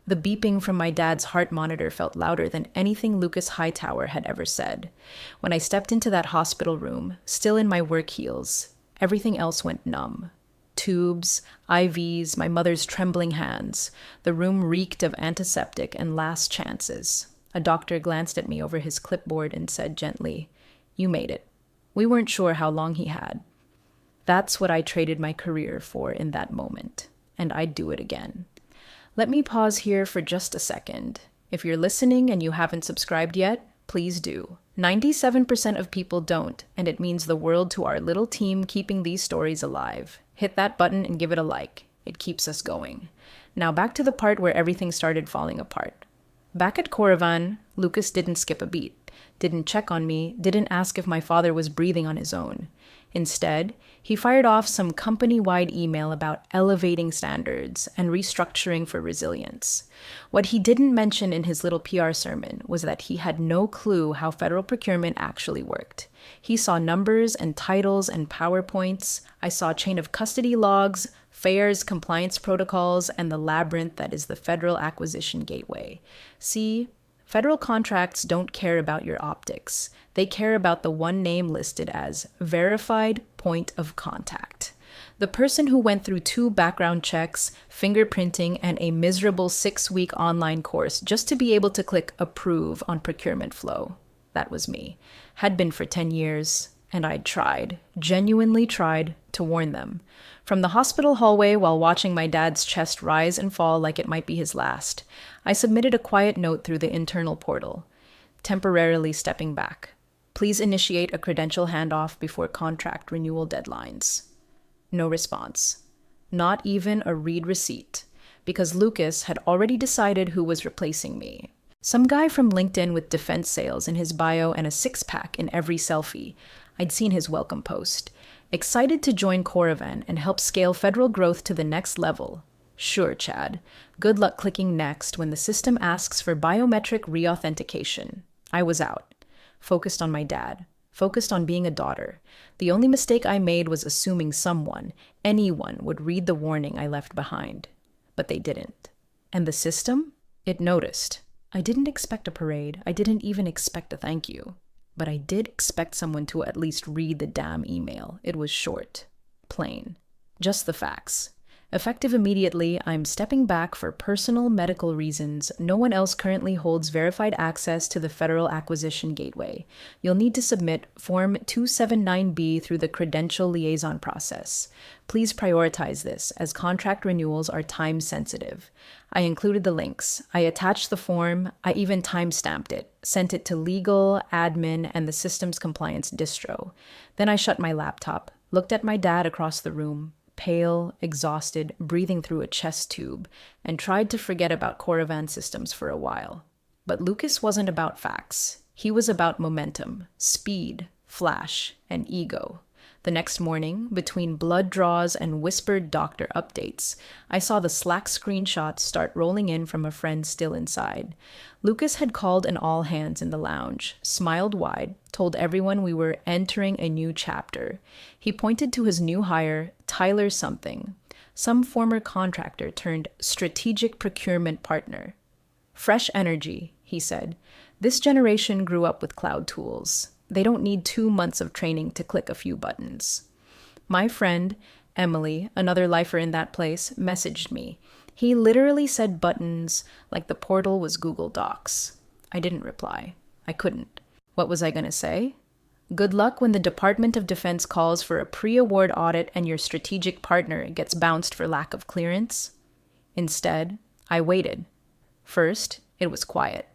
The beeping from my dad's heart monitor felt louder than anything Lucas Hightower had ever said. When I stepped into that hospital room, still in my work heels, everything else went numb. Tubes, IVs, my mother's trembling hands. The room reeked of antiseptic and last chances. A doctor glanced at me over his clipboard and said gently, "You made it." We weren't sure how long he had. That's what I traded my career for in that moment, and I'd do it again. Let me pause here for just a second. If you're listening and you haven't subscribed yet, please do. 97% of people don't, and it means the world to our little team keeping these stories alive. Hit that button and give it a like. It keeps us going. Now back to the part where everything started falling apart. Back at Coravan, Lucas didn't skip a beat, didn't check on me, didn't ask if my father was breathing on his own. Instead, he fired off some company-wide email about elevating standards and restructuring for resilience. What he didn't mention in his little PR sermon was that he had no clue how federal procurement actually worked. He saw numbers and titles and PowerPoints. I saw chain of custody logs, FAIR's compliance protocols, and the labyrinth that is the Federal Acquisition Gateway. See, federal contracts don't care about your optics. They care about the one name listed as verified point of contact. The person who went through 2 background checks, fingerprinting, and a miserable 6-week online course just to be able to click approve on procurement flow. That was me. Had been for 10 years, and I'd tried, genuinely tried, to warn them. From the hospital hallway while watching my dad's chest rise and fall like it might be his last, I submitted a quiet note through the internal portal, temporarily stepping back. Please initiate a credential handoff before contract renewal deadlines. No response. Not even a read receipt, because Lucas had already decided who was replacing me. Some guy from LinkedIn with defense sales in his bio and a 6-pack in every selfie. I'd seen his welcome post. Excited to join Coravan and help scale federal growth to the next level. Sure, Chad. Good luck clicking next when the system asks for biometric reauthentication. I was out. Focused on my dad. Focused on being a daughter. The only mistake I made was assuming someone, anyone, would read the warning I left behind. But they didn't. And the system? It noticed. I didn't expect a parade. I didn't even expect a thank you. But I did expect someone to at least read the damn email. It was short. Plain. Just the facts. Effective immediately, I'm stepping back for personal medical reasons. No one else currently holds verified access to the Federal Acquisition Gateway. You'll need to submit Form 279B through the Credential Liaison process. Please prioritize this, as contract renewals are time-sensitive. I included the links. I attached the form. I even time-stamped it, sent it to legal, admin, and the systems compliance distro. Then I shut my laptop, looked at my dad across the room, pale, exhausted, breathing through a chest tube, and tried to forget about Coravan systems for a while. But Lucas wasn't about facts. He was about momentum, speed, flash, and ego. The next morning, between blood draws and whispered doctor updates, I saw the Slack screenshots start rolling in from a friend still inside. Lucas had called an all-hands in the lounge, smiled wide, told everyone we were entering a new chapter. He pointed to his new hire, Tyler something, some former contractor turned strategic procurement partner. Fresh energy, he said. This generation grew up with cloud tools. They don't need 2 months of training to click a few buttons. My friend, Emily, another lifer in that place, messaged me. He literally said buttons like the portal was Google Docs. I didn't reply. I couldn't. What was I going to say? Good luck when the Department of Defense calls for a pre-award audit and your strategic partner gets bounced for lack of clearance. Instead, I waited. First, it was quiet.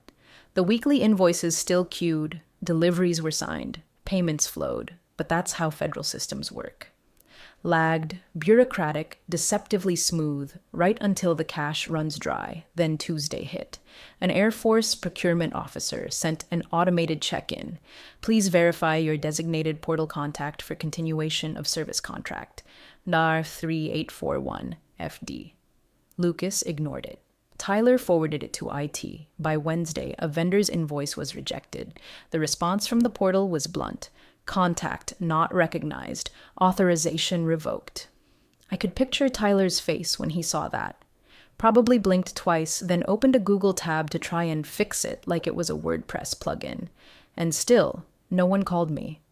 The weekly invoices still queued. Deliveries were signed, payments flowed, but that's how federal systems work. Lagged, bureaucratic, deceptively smooth, right until the cash runs dry. Then Tuesday hit. An Air Force procurement officer sent an automated check-in. Please verify your designated portal contact for continuation of service contract. NAR 3841 FD. Lucas ignored it. Tyler forwarded it to IT. By Wednesday, a vendor's invoice was rejected. The response from the portal was blunt. Contact not recognized. Authorization revoked. I could picture Tyler's face when he saw that. Probably blinked twice, then opened a Google tab to try and fix it like it was a WordPress plugin. And still, no one called me.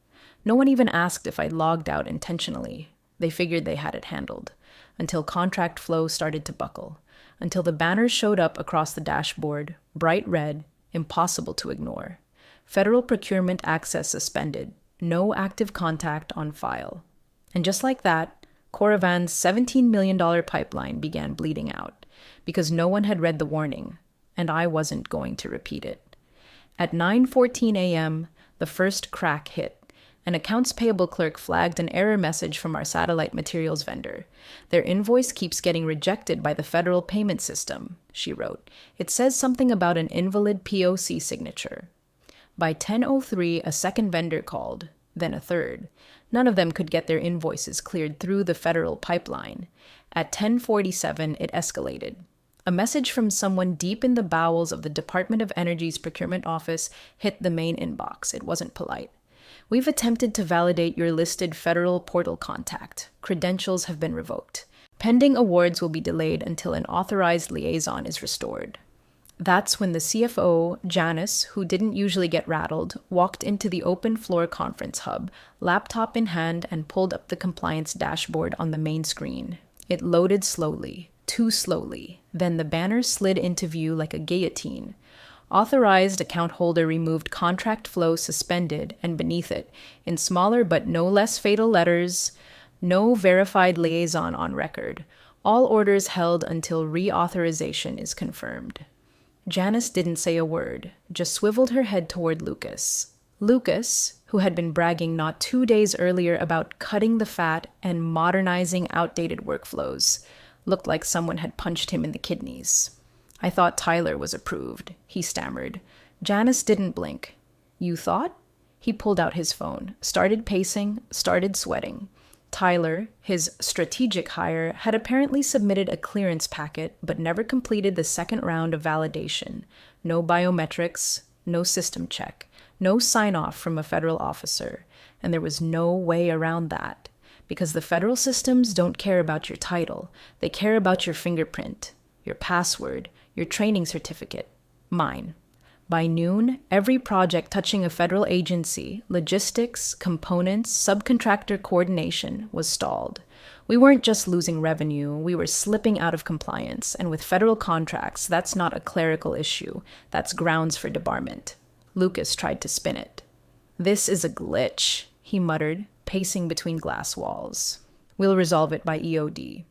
No one even asked if I logged out intentionally. They figured they had it handled. Until contract flow started to buckle. Until the banners showed up across the dashboard, bright red, impossible to ignore. Federal procurement access suspended. No active contact on file. And just like that, Coravan's $17 million pipeline began bleeding out, because no one had read the warning, and I wasn't going to repeat it. At 9:14 a.m., the first crack hit. An accounts payable clerk flagged an error message from our satellite materials vendor. Their invoice keeps getting rejected by the federal payment system, she wrote. It says something about an invalid POC signature. By 10:03, a second vendor called, then a third. None of them could get their invoices cleared through the federal pipeline. At 10:47, it escalated. A message from someone deep in the bowels of the Department of Energy's procurement office hit the main inbox. It wasn't polite. We've attempted to validate your listed federal portal contact. Credentials have been revoked. Pending awards will be delayed until an authorized liaison is restored. That's when the CFO, Janice, who didn't usually get rattled, walked into the open floor conference hub, laptop in hand, and pulled up the compliance dashboard on the main screen. It loaded slowly, too slowly. Then the banner slid into view like a guillotine. Authorized account holder removed contract flow suspended, and beneath it, in smaller but no less fatal letters, no verified liaison on record. All orders held until reauthorization is confirmed. Janice didn't say a word, just swiveled her head toward Lucas. Lucas, who had been bragging not 2 days earlier about cutting the fat and modernizing outdated workflows, looked like someone had punched him in the kidneys. I thought Tyler was approved, he stammered. Janice didn't blink. You thought? He pulled out his phone, started pacing, started sweating. Tyler, his strategic hire, had apparently submitted a clearance packet but never completed the second round of validation. No biometrics, no system check, no sign-off from a federal officer. And there was no way around that. Because the federal systems don't care about your title. They care about your fingerprint, your password, your training certificate. Mine. By noon, every project touching a federal agency, logistics, components, subcontractor coordination was stalled. We weren't just losing revenue, we were slipping out of compliance, and with federal contracts, that's not a clerical issue, that's grounds for debarment. Lucas tried to spin it. This is a glitch, he muttered, pacing between glass walls. We'll resolve it by EOD.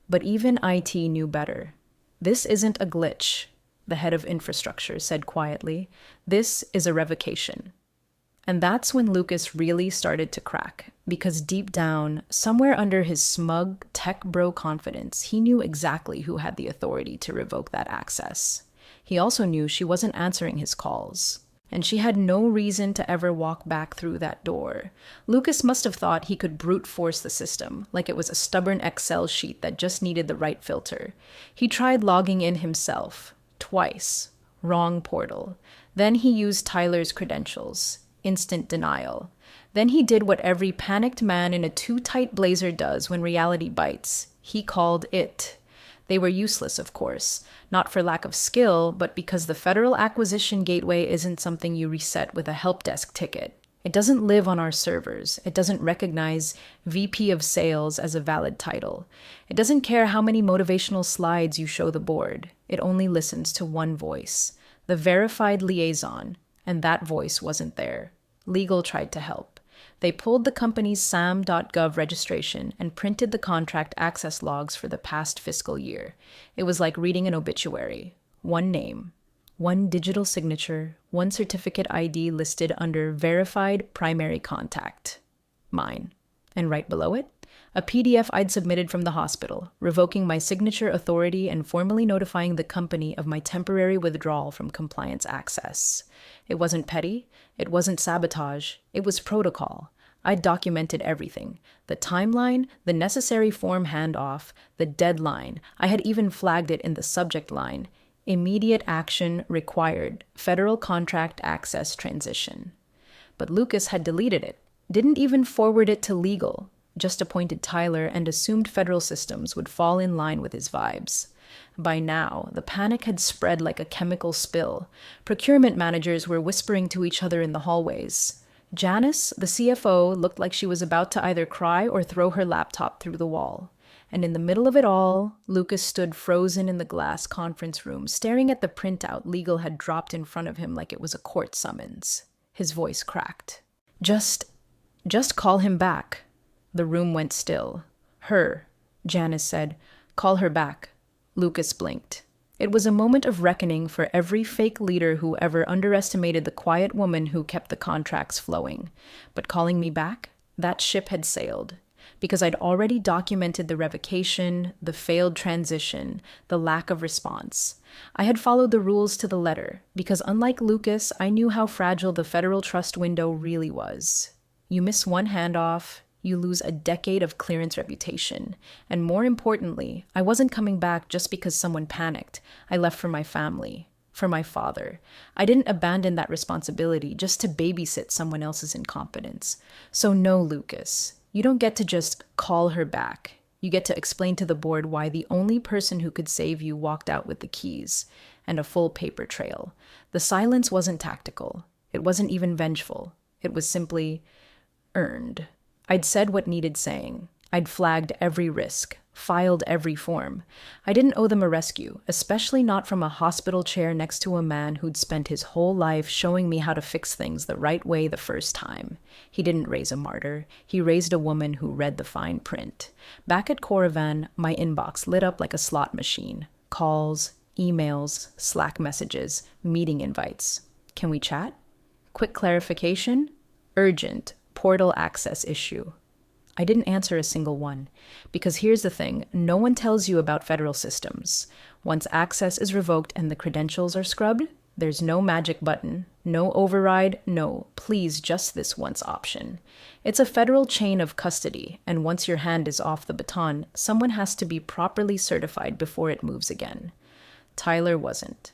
But even IT knew better. This isn't a glitch, the head of infrastructure said quietly. This is a revocation. And that's when Lucas really started to crack, because deep down, somewhere under his smug tech bro confidence, he knew exactly who had the authority to revoke that access. He also knew she wasn't answering his calls, and she had no reason to ever walk back through that door. Lucas must have thought he could brute force the system, like it was a stubborn Excel sheet that just needed the right filter. He tried logging in himself. Twice. Wrong portal. Then he used Tyler's credentials. Instant denial. Then he did what every panicked man in a too-tight blazer does when reality bites. He called it. They were useless, of course. Not for lack of skill, but because the Federal Acquisition Gateway isn't something you reset with a help desk ticket. It doesn't live on our servers. It doesn't recognize VP of Sales as a valid title. It doesn't care how many motivational slides you show the board. It only listens to one voice, the verified liaison, and that voice wasn't there. Legal tried to help. They pulled the company's SAM.gov registration and printed the contract access logs for the past fiscal year. It was like reading an obituary. One name. One digital signature, one certificate ID listed under verified primary contact. Mine. And right below it, a PDF I'd submitted from the hospital, revoking my signature authority and formally notifying the company of my temporary withdrawal from compliance access. It wasn't petty, it wasn't sabotage, it was protocol. I'd documented everything. The timeline, the necessary form handoff, the deadline. I had even flagged it in the subject line. Immediate action required. Federal contract access transition. But Lucas had deleted it, didn't even forward it to legal, just appointed Tyler and assumed federal systems would fall in line with his vibes. By now, the panic had spread like a chemical spill. Procurement managers were whispering to each other in the hallways. Janice, the CFO, looked like she was about to either cry or throw her laptop through the wall. And in the middle of it all, Lucas stood frozen in the glass conference room, staring at the printout Legal had dropped in front of him like it was a court summons. His voice cracked. Just call him back." The room went still. "Her," Janice said. "Call her back." Lucas blinked. It was a moment of reckoning for every fake leader who ever underestimated the quiet woman who kept the contracts flowing. But calling me back? That ship had sailed. Because I'd already documented the revocation, the failed transition, the lack of response. I had followed the rules to the letter, because unlike Lucas, I knew how fragile the federal trust window really was. You miss one handoff, you lose a decade of clearance reputation. And more importantly, I wasn't coming back just because someone panicked. I left for my family, for my father. I didn't abandon that responsibility just to babysit someone else's incompetence. So no, Lucas, you don't get to just call her back. You get to explain to the board why the only person who could save you walked out with the keys and a full paper trail. The silence wasn't tactical. It wasn't even vengeful. It was simply earned. I'd said what needed saying. I'd flagged every risk, filed every form. I didn't owe them a rescue, especially not from a hospital chair next to a man who'd spent his whole life showing me how to fix things the right way the first time. He didn't raise a martyr. He raised a woman who read the fine print. Back at Coravan, my inbox lit up like a slot machine. Calls, emails, Slack messages, meeting invites. Can we chat? Quick clarification? Urgent. Portal access issue. I didn't answer a single one, because here's the thing, no one tells you about federal systems. Once access is revoked and the credentials are scrubbed, there's no magic button, no override, no please just this once option. It's a federal chain of custody, and once your hand is off the baton, someone has to be properly certified before it moves again. Tyler wasn't.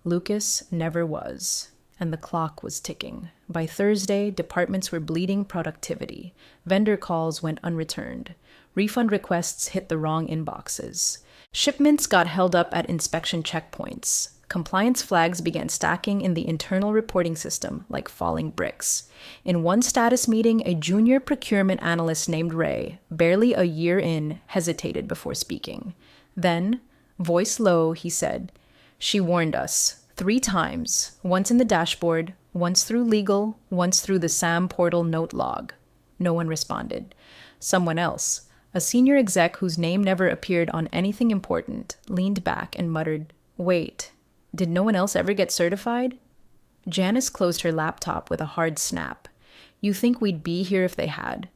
Lucas never was. And the clock was ticking. By Thursday, departments were bleeding productivity. Vendor calls went unreturned. Refund requests hit the wrong inboxes. Shipments got held up at inspection checkpoints. Compliance flags began stacking in the internal reporting system like falling bricks. In one status meeting, a junior procurement analyst named Ray, barely a year in, hesitated before speaking. Then, voice low, he said, "She warned us. 3 times, once in the dashboard, once through legal, once through the SAM portal note log." No one responded. Someone else, a senior exec whose name never appeared on anything important, leaned back and muttered, "Wait, did no one else ever get certified?" Janice closed her laptop with a hard snap. "You think we'd be here if they had?"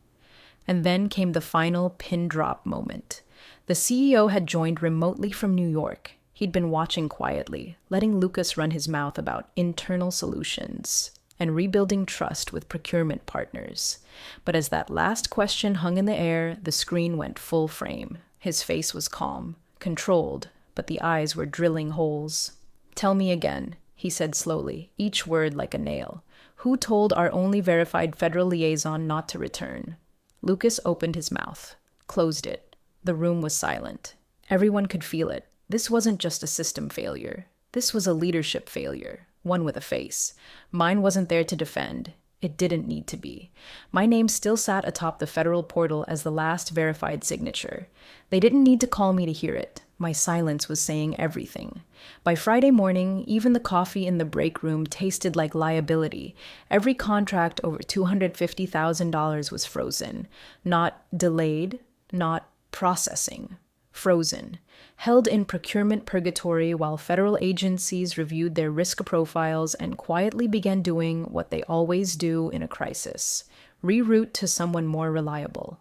And then came the final pin drop moment. The CEO had joined remotely from New York. He'd been watching quietly, letting Lucas run his mouth about internal solutions and rebuilding trust with procurement partners. But as that last question hung in the air, the screen went full frame. His face was calm, controlled, but the eyes were drilling holes. "Tell me again," he said slowly, each word like a nail. "Who told our only verified federal liaison not to return?" Lucas opened his mouth, closed it. The room was silent. Everyone could feel it. This wasn't just a system failure. This was a leadership failure, one with a face. Mine wasn't there to defend. It didn't need to be. My name still sat atop the federal portal as the last verified signature. They didn't need to call me to hear it. My silence was saying everything. By Friday morning, even the coffee in the break room tasted like liability. Every contract over $250,000 was frozen. Not delayed, not processing. Frozen. Held in procurement purgatory while federal agencies reviewed their risk profiles and quietly began doing what they always do in a crisis: reroute to someone more reliable.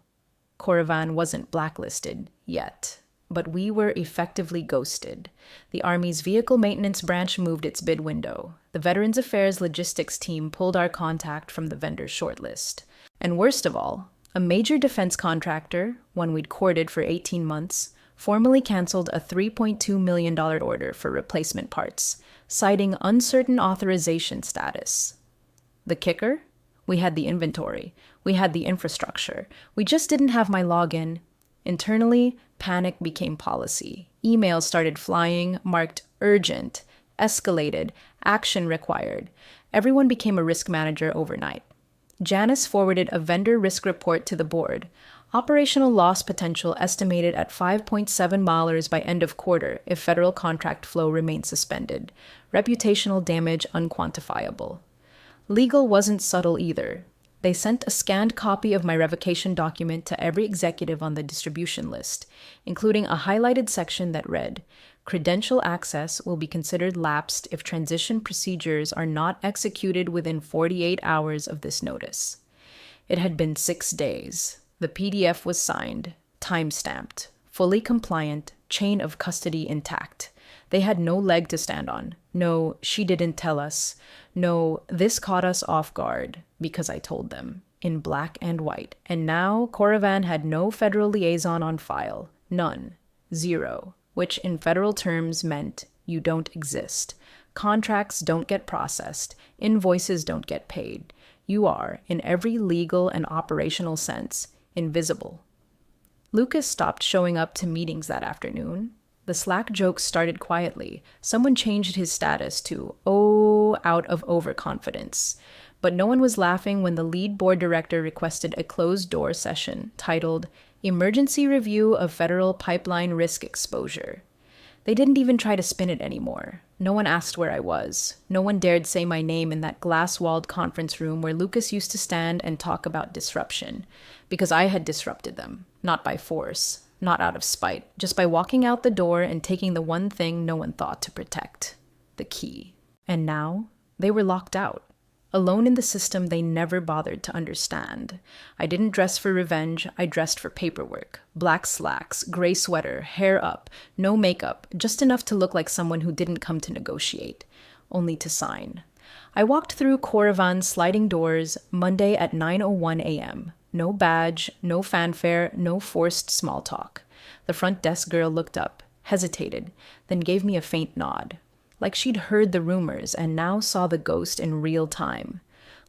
Coravan wasn't blacklisted yet, but we were effectively ghosted. The Army's vehicle maintenance branch moved its bid window. The Veterans Affairs logistics team pulled our contact from the vendor shortlist. And worst of all, a major defense contractor, one we'd courted for 18 months, formally canceled a $3.2 million order for replacement parts, citing uncertain authorization status. The kicker? We had the inventory. We had the infrastructure. We just didn't have my login. Internally, panic became policy. Emails started flying, marked urgent, escalated, action required. Everyone became a risk manager overnight. Janice forwarded a vendor risk report to the board. Operational loss potential estimated at 5.7 milers by end of quarter if federal contract flow remains suspended. Reputational damage unquantifiable. Legal wasn't subtle either. They sent a scanned copy of my revocation document to every executive on the distribution list, including a highlighted section that read, "Credential access will be considered lapsed if transition procedures are not executed within 48 hours of this notice." It had been 6 days. The PDF was signed, time-stamped, fully compliant, chain of custody intact. They had no leg to stand on. No, she didn't tell us. No, this caught us off guard, because I told them, in black and white. And now Coravan had no federal liaison on file. None. Zero. Which in federal terms meant you don't exist. Contracts don't get processed. Invoices don't get paid. You are, in every legal and operational sense, invisible. Lucas stopped showing up to meetings that afternoon. The Slack jokes started quietly. Someone changed his status to, "Oh," out of overconfidence. But no one was laughing when the lead board director requested a closed-door session titled Emergency Review of Federal Pipeline Risk Exposure. They didn't even try to spin it anymore. No one asked where I was. No one dared say my name in that glass-walled conference room where Lucas used to stand and talk about disruption. Because I had disrupted them, not by force, not out of spite, just by walking out the door and taking the one thing no one thought to protect, the key. And now, they were locked out. Alone in the system they never bothered to understand. I didn't dress for revenge, I dressed for paperwork. Black slacks, gray sweater, hair up, no makeup, just enough to look like someone who didn't come to negotiate, only to sign. I walked through Coravan's sliding doors Monday at 9:01 a.m. No badge, no fanfare, no forced small talk. The front desk girl looked up, hesitated, then gave me a faint nod. Like she'd heard the rumors and now saw the ghost in real time.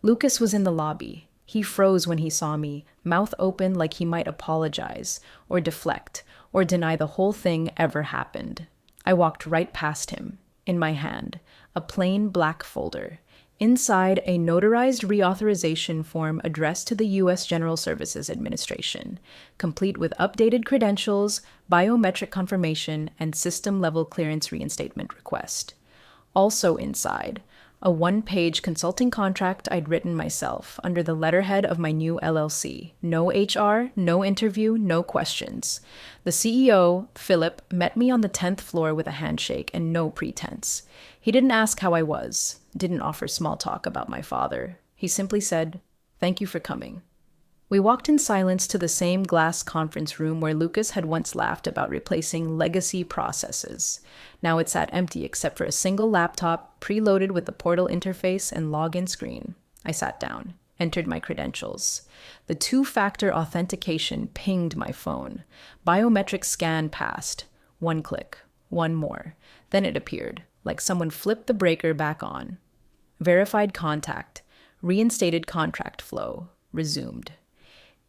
Lucas was in the lobby. He froze when he saw me, mouth open like he might apologize, or deflect, or deny the whole thing ever happened. I walked right past him, in my hand, a plain black folder. Inside, a notarized reauthorization form addressed to the U.S. General Services Administration, complete with updated credentials, biometric confirmation, and system-level clearance reinstatement request. Also inside, a one-page consulting contract I'd written myself under the letterhead of my new LLC. No HR, no interview, no questions. The CEO, Philip, met me on the 10th floor with a handshake and no pretense. He didn't ask how I was, didn't offer small talk about my father. He simply said, "Thank you for coming." We walked in silence to the same glass conference room where Lucas had once laughed about replacing legacy processes. Now it sat empty except for a single laptop, preloaded with the portal interface and login screen. I sat down, entered my credentials. The two-factor authentication pinged my phone. Biometric scan passed. One click, one more. Then it appeared, like someone flipped the breaker back on. Verified contact, reinstated contract flow, resumed.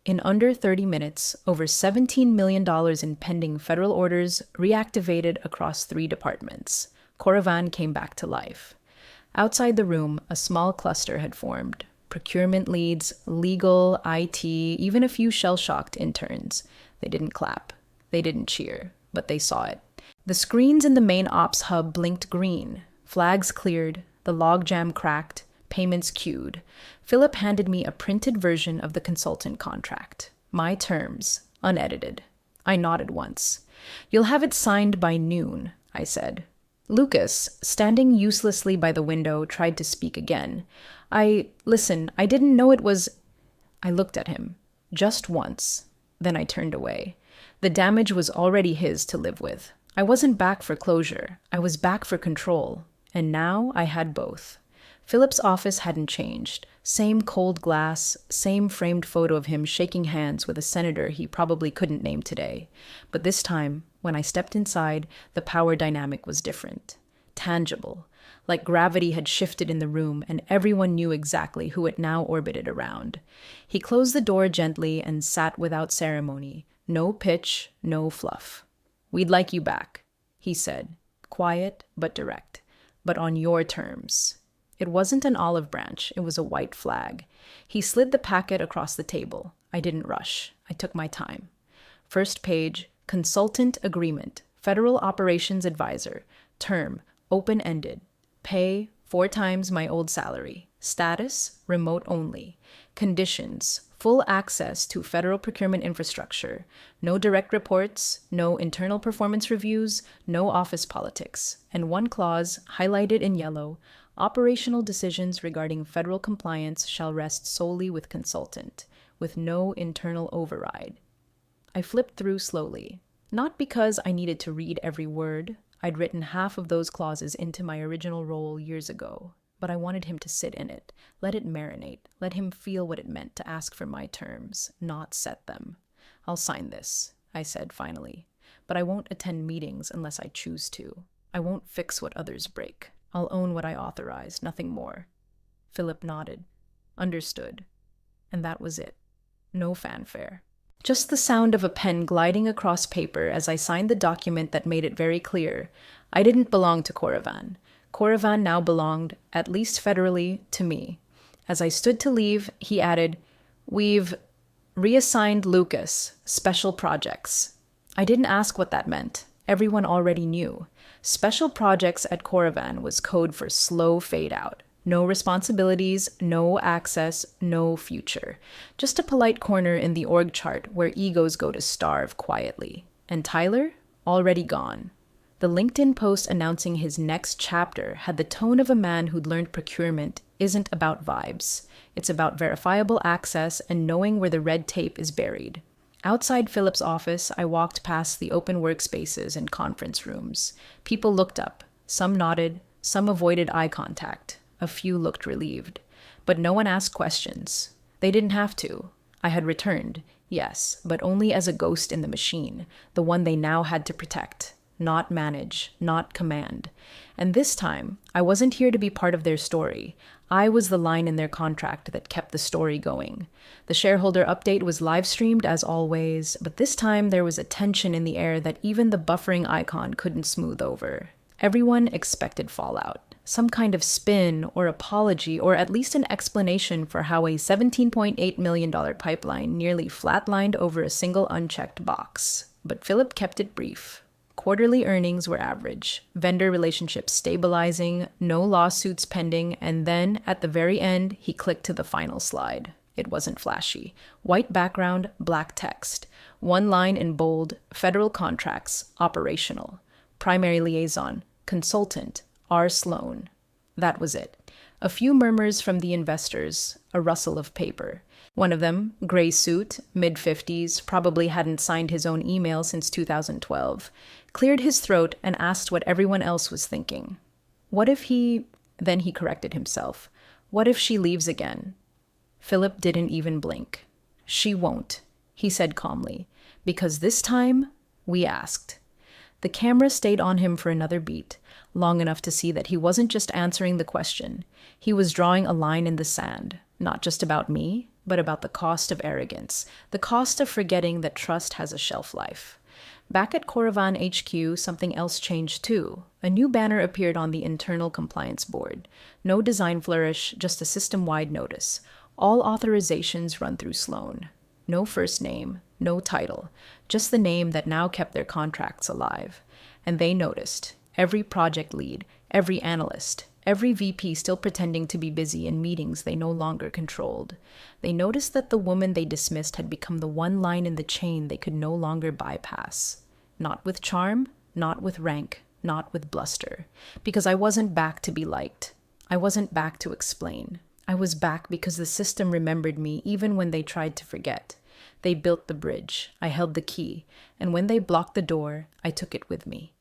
In under 30 minutes, over $17 million in pending federal orders reactivated across 3 departments. Coravan came back to life. Outside the room, a small cluster had formed. Procurement leads, legal, IT, even a few shell-shocked interns. They didn't clap. They didn't cheer, but they saw it. The screens in the main ops hub blinked green. Flags cleared, the logjam cracked, payments queued. Philip handed me a printed version of the consultant contract. My terms, unedited. I nodded once. "You'll have it signed by noon," I said. Lucas, standing uselessly by the window, tried to speak again. Listen, I didn't know it was... I looked at him. Just once. Then I turned away. The damage was already his to live with. I wasn't back for closure. I was back for control. And now I had both. Philip's office hadn't changed. Same cold glass, same framed photo of him shaking hands with a senator he probably couldn't name today. But this time, when I stepped inside, the power dynamic was different. Tangible. Like gravity had shifted in the room and everyone knew exactly who it now orbited around. He closed the door gently and sat without ceremony. No pitch, no fluff. "We'd like you back. he said, quiet but direct, but on your terms. It wasn't an olive branch, it was a white flag. He slid the packet across the table. I didn't rush. I took my time. First page, consultant agreement, federal operations advisor, term, open-ended, pay 4 times my old salary, status, remote only, conditions, full access to federal procurement infrastructure, no direct reports, no internal performance reviews, no office politics, and one clause, highlighted in yellow, operational decisions regarding federal compliance shall rest solely with consultant, with no internal override. I flipped through slowly, not because I needed to read every word. I'd written half of those clauses into my original role years ago, but I wanted him to sit in it, let it marinate, let him feel what it meant to ask for my terms, not set them. I'll sign this, I said finally, but I won't attend meetings unless I choose to. I won't fix what others break. I'll own what I authorize, nothing more. Philip nodded. Understood. And that was it. No fanfare. Just the sound of a pen gliding across paper as I signed the document that made it very clear. I didn't belong to Coravan. Coravan now belonged, at least federally, to me. As I stood to leave, he added, "We've reassigned Lucas, special projects." I didn't ask what that meant. Everyone already knew. Special projects at Coravan was code for slow fade out. No responsibilities, no access, no future. Just a polite corner in the org chart where egos go to starve quietly. And Tyler? Already gone. The LinkedIn post announcing his next chapter had the tone of a man who'd learned procurement isn't about vibes. It's about verifiable access and knowing where the red tape is buried. Outside Philip's office, I walked past the open workspaces and conference rooms. People looked up. Some nodded, some avoided eye contact. A few looked relieved. But no one asked questions. They didn't have to. I had returned, yes, but only as a ghost in the machine, the one they now had to protect. Not manage, not command. And this time, I wasn't here to be part of their story. I was the line in their contract that kept the story going. The shareholder update was live-streamed as always, but this time there was a tension in the air that even the buffering icon couldn't smooth over. Everyone expected fallout. Some kind of spin or apology or at least an explanation for how a $17.8 million pipeline nearly flatlined over a single unchecked box. But Philip kept it brief. Quarterly earnings were average, vendor relationships stabilizing, no lawsuits pending, and then, at the very end, he clicked to the final slide. It wasn't flashy. White background, black text. One line in bold, federal contracts, operational. Primary liaison, consultant, R. Sloan. That was it. A few murmurs from the investors, a rustle of paper. One of them, gray suit, mid-50s, probably hadn't signed his own email since 2012, cleared his throat and asked what everyone else was thinking. What if he... Then he corrected himself. What if she leaves again? Philip didn't even blink. She won't, he said calmly, because this time, we asked. The camera stayed on him for another beat, long enough to see that he wasn't just answering the question. He was drawing a line in the sand, not just about me, but about the cost of arrogance, the cost of forgetting that trust has a shelf life. Back at Coravan HQ, something else changed too. A new banner appeared on the internal compliance board. No design flourish, just a system-wide notice. All authorizations run through Sloan. No first name, no title, just the name that now kept their contracts alive. And they noticed. Every project lead, every analyst, every VP still pretending to be busy in meetings they no longer controlled. They noticed that the woman they dismissed had become the one line in the chain they could no longer bypass. Not with charm, not with rank, not with bluster. Because I wasn't back to be liked. I wasn't back to explain. I was back because the system remembered me even when they tried to forget. They built the bridge. I held the key. And when they blocked the door, I took it with me.